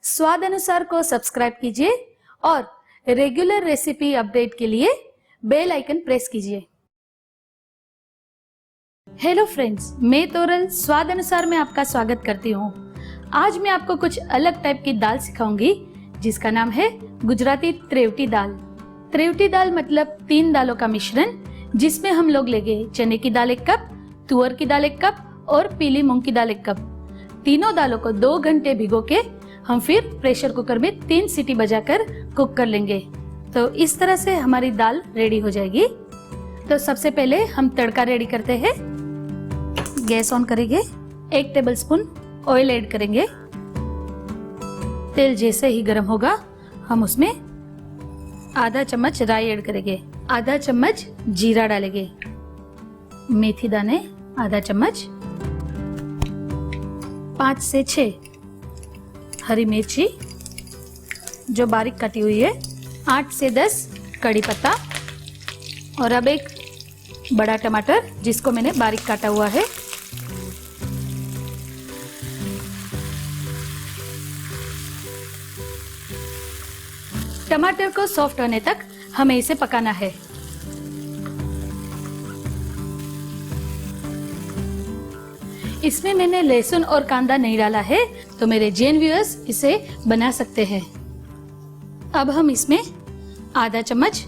स्वाद अनुसार को सब्सक्राइब कीजिए और रेगुलर रेसिपी अपडेट के लिए बेल आइकन प्रेस कीजिए। हेलो फ्रेंड्स, मैं तोरल स्वाद अनुसार में आपका स्वागत करती हूँ। आज मैं आपको कुछ अलग टाइप की दाल सिखाऊंगी जिसका नाम है गुजराती त्रेवटी दाल। त्रेवटी दाल मतलब 3 दालों का मिश्रण, जिसमें हम लोग लेंगे चने की दाल 1 कप, तुअर की दाल 1 कप और पीली मूंग की दाल 1 कप। तीनों दालों को 2 घंटे भिगो के हम फिर प्रेशर कुकर में 3 सीटी बजाकर कुक कर लेंगे। तो इस तरह से हमारी दाल रेडी हो जाएगी। तो सबसे पहले हम तड़का रेडी करते हैं। गैस ऑन करेंगे, 1 टेबलस्पून ऑयल ऐड करेंगे। तेल जैसे ही गर्म होगा हम उसमें आधा चम्मच राई ऐड करेंगे, आधा चम्मच जीरा डालेंगे, मेथी दाने आधा चम्मच, 5 से 6 हरी मिर्ची जो बारीक कटी हुई है, 8 से 10 कड़ी पत्ता और अब एक बड़ा टमाटर जिसको मैंने बारीक काटा हुआ है। टमाटर को सॉफ्ट होने तक हमें इसे पकाना है। इसमें मैंने लहसुन और कांदा नहीं डाला है, तो मेरे जैन व्यूअर्स इसे बना सकते हैं। अब हम इसमें आधा चम्मच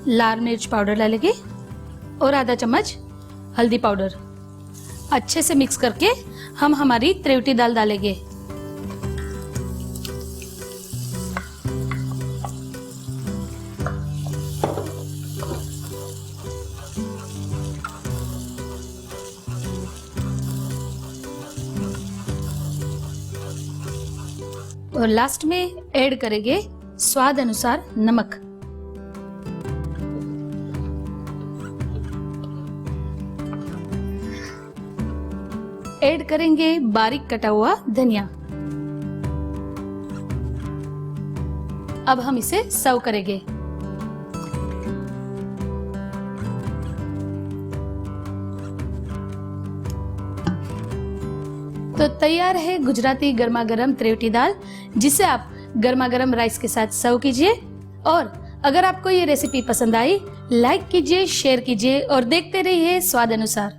लाल मिर्च पाउडर डालेंगे और आधा चम्मच हल्दी पाउडर। अच्छे से मिक्स करके हम हमारी त्रेवटी दाल डालेंगे। और लास्ट में ऐड करेंगे स्वाद अनुसार नमक। ऐड करेंगे बारीक कटा हुआ धनिया। अब हम इसे सर्व करेंगे। तो तैयार है गुजराती गर्मा गर्म त्रेवटी दाल, जिसे आप गर्मा गर्म राइस के साथ सर्व कीजिए। और अगर आपको ये रेसिपी पसंद आई, लाइक कीजिए, शेयर कीजिए और देखते रहिए स्वाद अनुसार।